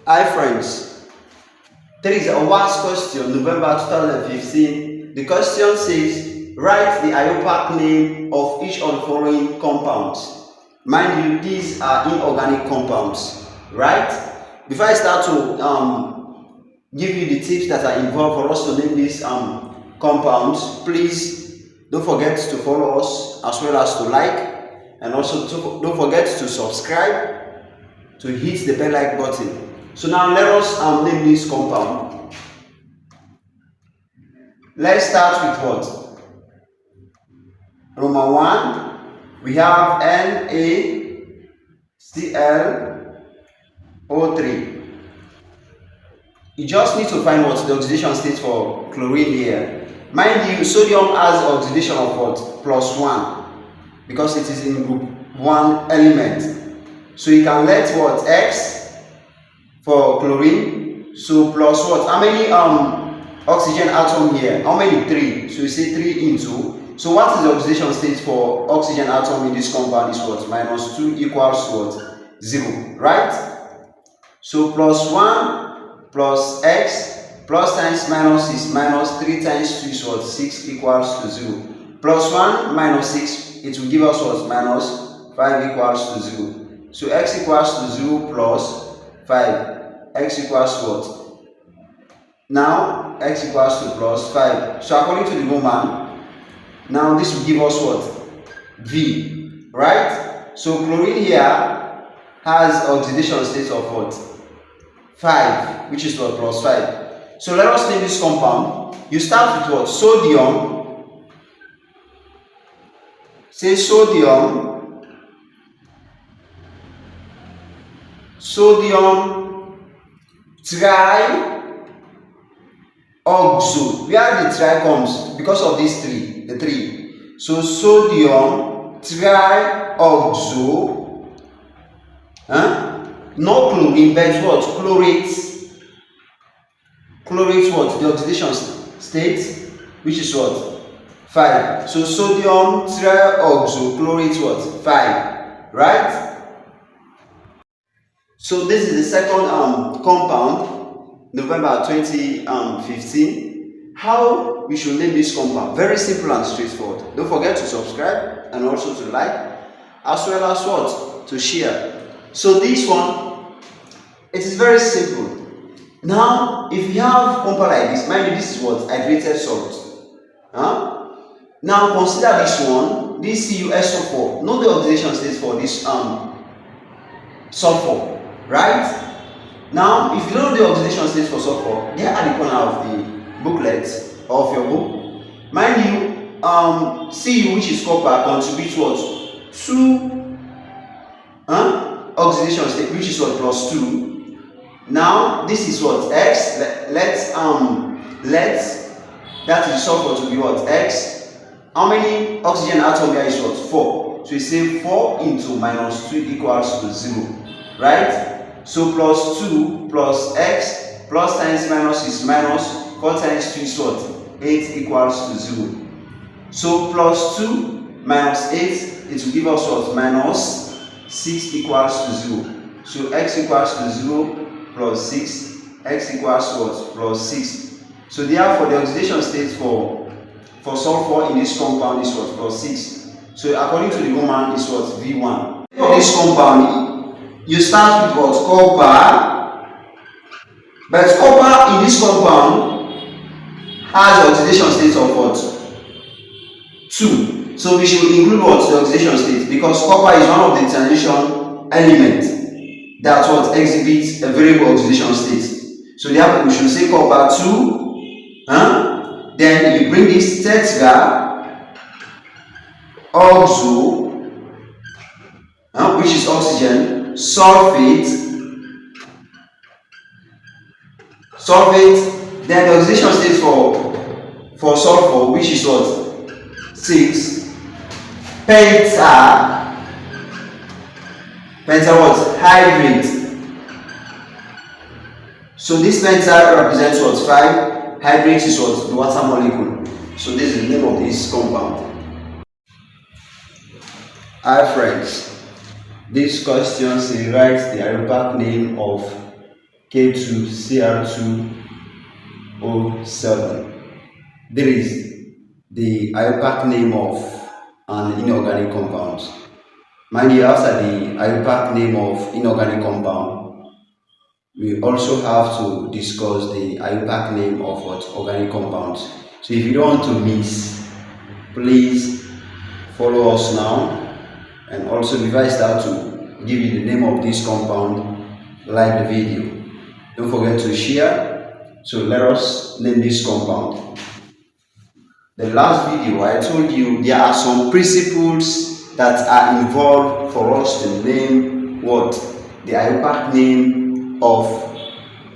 Hi friends, there is a last question, November 2015. The question says, write the IUPAC name of each of the following compounds. Mind you, these are inorganic compounds, right? Before I start to give you the tips that are involved for us to name these compounds, please don't forget to follow us as well as to like, and also don't forget to subscribe, to hit the bell like button. So now let us name this compound. Let's start with what? Number 1, we have NaClO3. You just need to find what the oxidation state for chlorine here. Mind you, sodium has oxidation of what? +1, because it is in group 1 element. So you can let what? X for chlorine, so plus what? How many oxygen atom here? How many? 3. So you say 3 into. So what is the oxidation state for oxygen atom in this compound is what? -2 equals what? 0, right? So +1 plus x plus times minus is minus 3 times 2 is what? 6 equals to 0. +1 minus 6, it will give us what? -5 equals to 0. So x equals to 0 plus 5. X equals what? Now x equals to +5. So according to the Roman, now this will give us what? V, right? So chlorine here has oxidation state of what? 5, which is what? +5. So let us name this compound. You start with what? Sodium. Say sodium tri-oxo. Where the tri comes? Because of these 3, the 3. So sodium tri-oxo, not chlorine, but what? Chlorate. Chlorate what? The oxidation state, which is what? 5. So sodium tri-oxo chlorate what? 5, right? So this is the second compound, November 2015. How we should name this compound? Very simple and straightforward. Don't forget to subscribe and also to like, as well as what? To share. So this one, it is very simple. Now, if you have compound like this, mind you, this is what? Hydrated salt. Now consider this one, this CuSO4. Know the oxidation state for this sulfur. Right? Now, if you don't know the oxidation state for sulfur, there at the corner of the booklet of your book, mind you, Cu, which is copper, contributes what? 2 oxidation state, which is what? +2. Now, this is what? X. Let that is sulfur to be what? X. How many oxygen atom here is what? 4. So you say 4 into -2 equals to 0. Right? So +2 plus x plus times minus is minus 4 times 2 is what? 8 equals to 0. So +2 minus 8, it will give us what? -6 equals to 0. So x equals to 0 plus 6, x equals to what? +6. So therefore the oxidation state for sulfur in this compound is what? +6. So according to the Roman is what? V1. For this compound, you start with what? Copper. But copper in this compound has oxidation state of what? 2. So we should include what? The oxidation state, because copper is one of the transition elements that what exhibits a variable oxidation state. So therefore we should say copper 2. Then you bring this tetra-oxo, which is oxygen, sulfate, then the oxidation state for sulfur, which is what? 6, penta what? Hydrate. So this penta represents what? 5, hydrate is what? The water molecule. So this is the name of this compound. Hi friends, this question says write the IUPAC name of K2Cr2O7. There is the IUPAC name of an inorganic compound. Mind you, after the IUPAC name of inorganic compound, we also have to discuss the IUPAC name of what organic compounds. So if you don't want to miss, please follow us now, and also before I start to give you the name of this compound, like the video. Don't forget to share. So let us name this compound. The last video I told you there are some principles that are involved for us to name what the IUPAC name of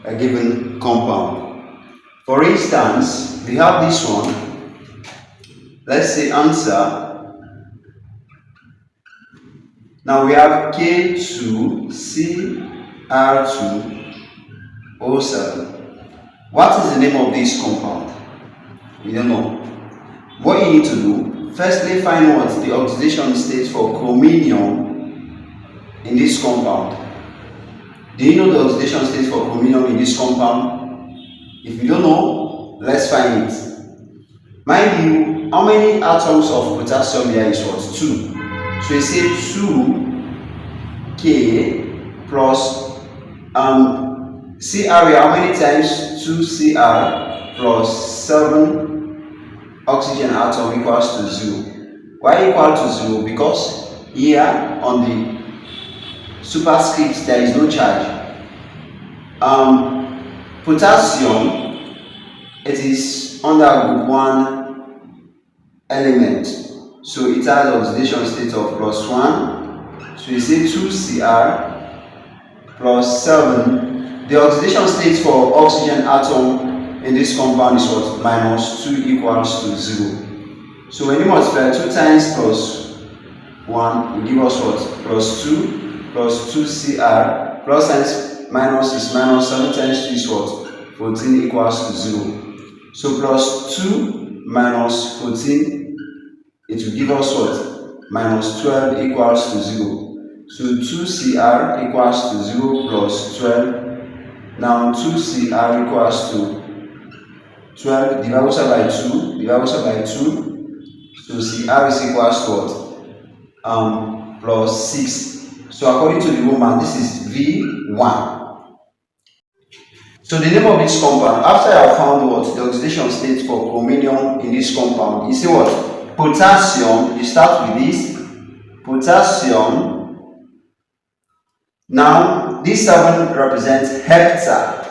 a given compound. For instance, we have this one. Let's say answer. Now we have K2Cr2O7. What is the name of this compound? We don't know. What you need to do, firstly find what the oxidation state for chromium in this compound. Do you know the oxidation state for chromium in this compound? If you don't know, let's find it. Mind you, how many atoms of potassium here is what? 2. So you say 2K plus Cr, how many times? 2Cr plus 7 oxygen atom equals to 0. Why equal to 0? Because here on the superscript there is no charge. Potassium, it is under group 1 element, so it has oxidation state of +1. So you say 2Cr plus 7. The oxidation state for oxygen atom in this compound is what? -2 equals to 0. So when you multiply 2 times +1 will give us what? +2 plus 2Cr plus times minus is minus, 7 times 2 is what? 14 equals to 0. So +2 minus 14, it will give us what? -12 equals to 0. So 2Cr equals to 0 plus 12. Now 2Cr equals to 12 divided by 2 divided by 2. So Cr is equals to what? Plus 6. So according to the Roman, this is V1. So the name of this compound, after I have found what the oxidation state for chromium in this compound, you see what? Potassium, you start with this. Potassium. Now this 7 represents hepta.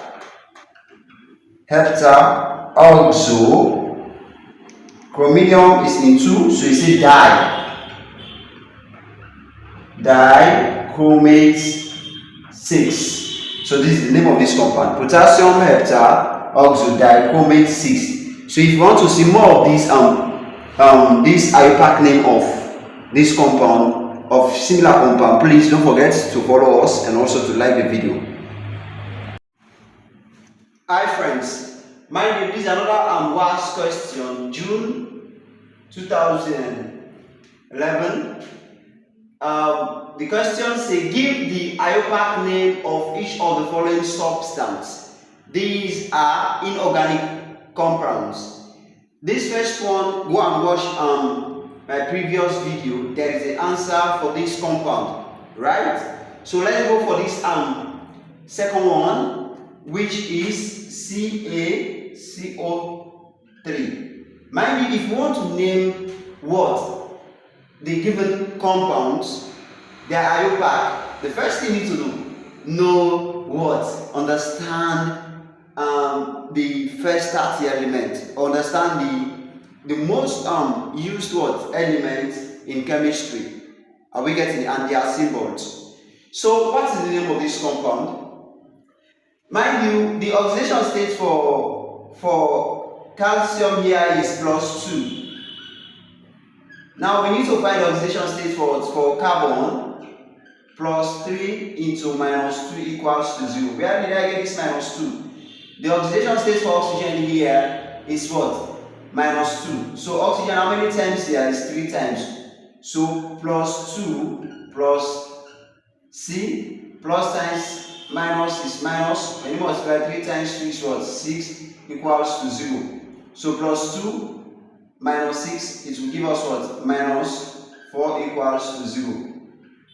Hepta, oxo. Chromium is in 2, so you say di. Dichromate 6. So this is the name of this compound. Potassium hepta oxo dichromate 6. So if you want to see more of this this IUPAC name of this compound, of similar compound, please don't forget to follow us and also to like the video. Hi friends, mind you, this is another WAS question, June 2011. The question says, give the IUPAC name of each of the following substances. These are inorganic compounds. This first one, go and watch my previous video. There is an answer for this compound, right? So let's go for this second one, which is CaCO3. Mind you, if you want to name what the given compounds, their IUPAC, the first thing you need to do, know what? Understand the first 30 element. Understand the most used what? Element in chemistry. Are we getting it? And their symbols. So what is the name of this compound? Mind you, the oxidation state for calcium here is +2. Now we need to find the oxidation state for carbon. +3 into -2 equals to 0. Where did I get this -2? The oxidation state for oxygen here is what? -2. So oxygen, how many times here? Is 3 times. So +2 plus C plus times minus is minus. When you multiply 3 times 2 is what? 6 equals to 0. So plus 2 minus 6, it will give us what? Minus 4 equals to 0.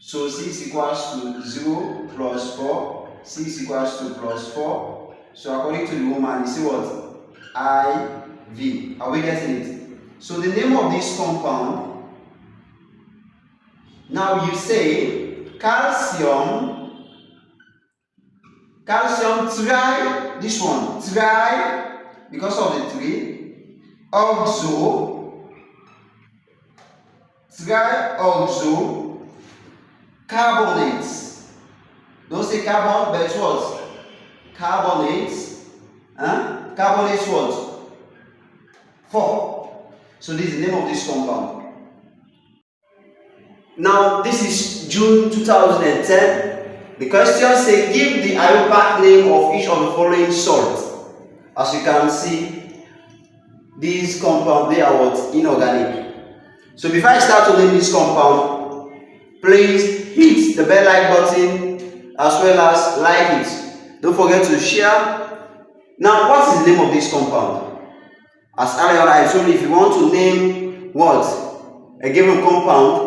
So 6 equals to 0 plus 4. 6 equals to plus 4. So according to the woman, you see what? IV. Are we getting it? So the name of this compound, now you say calcium tri, this one, tri, because of the 3, trioxo carbonates. Don't say carbon, but what? Carbonates. Carbonates what? 4. So this is the name of this compound. Now this is June 2010. The question says give the IUPAC name of each of the following salts. As you can see, these compounds, they are what? Inorganic. So before I start to name this compound, please hit the bell like button as well as like it. Don't forget to share. Now what is the name of this compound? As earlier on I told you, if you want to name what? A given compound,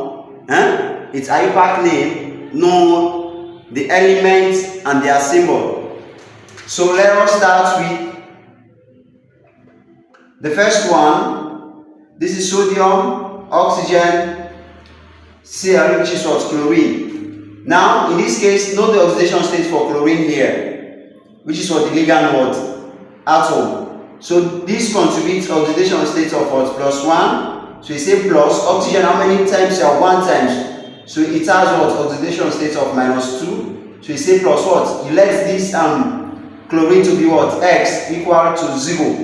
its IUPAC name, know the elements and their symbol. So let us start with the first one. This is sodium, oxygen, Cl, which is what? Chlorine. Now in this case, know the oxidation state for chlorine here, which is what? The ligand what? Atom. So this contributes oxidation state of what? Plus 1. So you say plus oxygen, how many times? You have 1 times. So it has what? Oxidation state of minus 2. So you say plus what? You let this chlorine to be what? X equal to 0.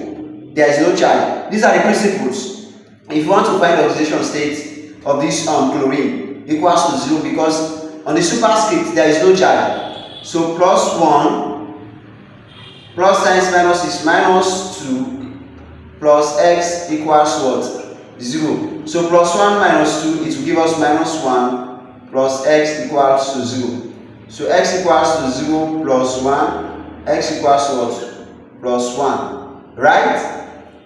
There is no charge. These are the principles. If you want to find the oxidation state of this chlorine, equals to 0, because on the superscript there is no charge. So plus 1 plus times minus is minus 2 plus x equals what? 0. So plus 1 minus 2, it will give us minus 1 plus x equals to 0. So x equals to 0 plus 1, x equals to what? Plus 1. Right?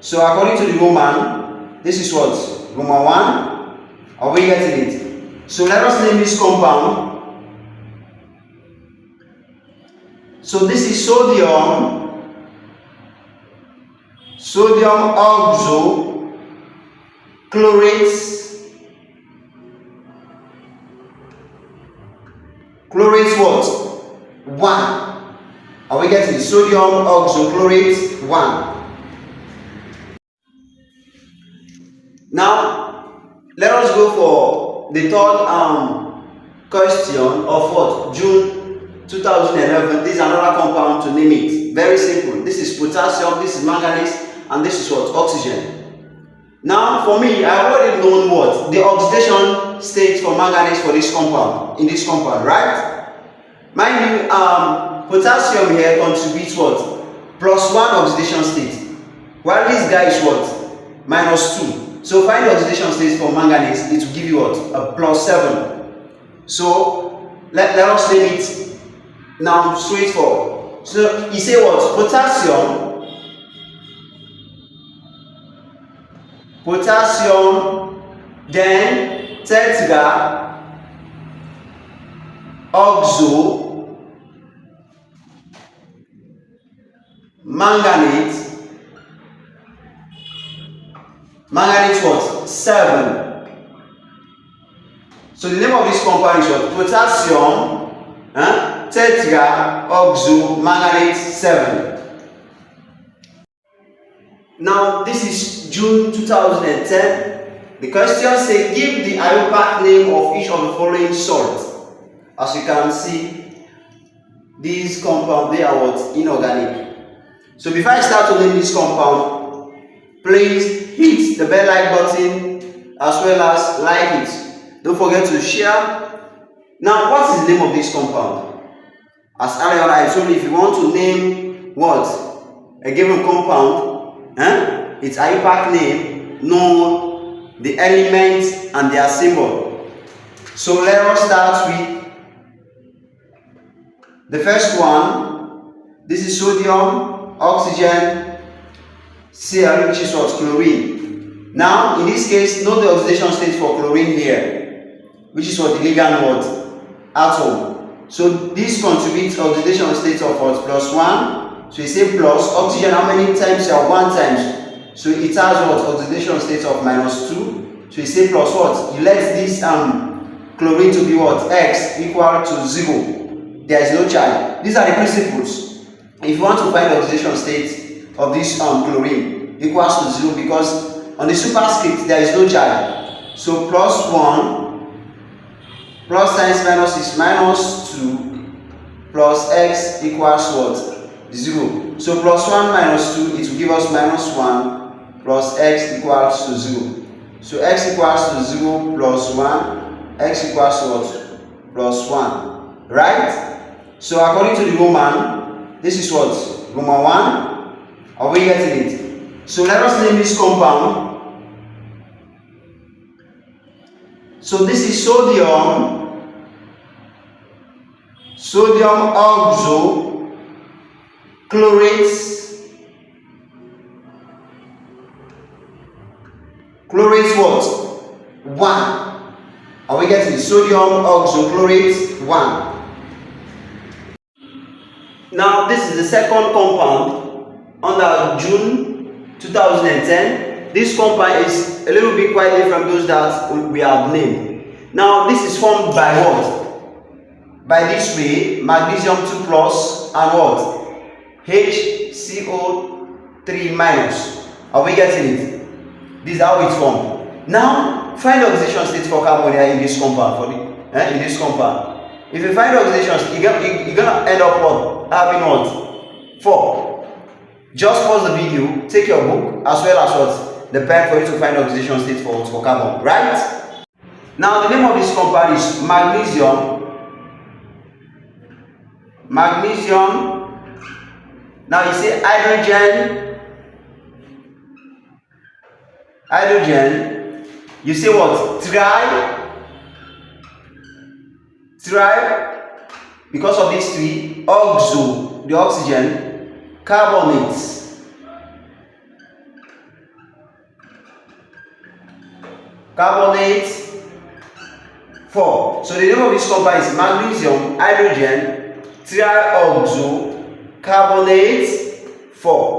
So according to the Roman, this is what? Roman 1. Are we getting it? So let us name this compound. So this is sodium oxo chlorate what? 1. Are we getting it? Sodium oxochlorate 1. Now let us go for the third question of what? June 2011. This is another compound to name it. Very simple. This is potassium, this is manganese, and this is what? Oxygen. Now for me, I have already known what? The oxidation state for manganese for this compound, in this compound, right? Mind you, potassium here contributes what? Plus 1 oxidation state. While this guy is what? Minus 2. So find the oxidation state for manganese, it will give you what? A plus 7. So let us name it now straightforward. So you say what? Potassium, then tetra, oxo, manganate what? 7. So the name of this compound is what? Potassium, tetra, oxo, manganate 7. Now this is June 2010. The question says give the IUPAC name of each of the following salts. As you can see, these compounds, they are what? Inorganic. So before I start to name this compound, please hit the bell like button as well as like it. Don't forget to share. Now what is the name of this compound? As earlier on I told you, if you want to name what? A given compound, its IUPAC name, know the elements and their symbol. So let us start with The first one, this is sodium, oxygen, Cl, which is what? Chlorine. Now, in this case, note the oxidation state for chlorine here, which is what? The ligand what? Atom. So this contributes oxidation state of what? +1. So you say plus. Oxygen, how many times? 1 times. So it has what? Oxidation state of -2. So you say plus what? You let this chlorine to be what? X equal to 0. There is no charge. These are the principles. If you want to find the oxidation state of this chlorine, equals to 0, because on the superscript there is no charge. So +1 plus times minus is -2 plus x equals what? 0. So +1 minus 2, it will give us -1 plus x equals to 0. So x equals to 0 plus 1, x equals to what? +1. Right? So according to the Roman, this is what? Roman 1. Are we getting it? So let us name this compound. So this is sodium oxo chlorate what? 1. Are we getting it? Sodium oxochlorate 1. Now this is the second compound under June 2010. This compound is a little bit quite different from those that we have named. Now this is formed by what? By this way, magnesium 2 plus and what? HCO3 minus. Are we getting it? This is how it's formed. Now find the oxidation state for carbon here in this compound. In this compound. If you find the oxidation state, you're gonna end up what? Having what? 4. Just pause the video, take your book as well as what? The pen for you to find the oxidation state for carbon, right? Now the name of this compound is magnesium. Now you say hydrogen. You say what? Tri. Because of these 3, oxo, the oxygen, carbonate. Carbonate 4. So the name of this compound is magnesium, hydrogen, trioxo, carbonate 4.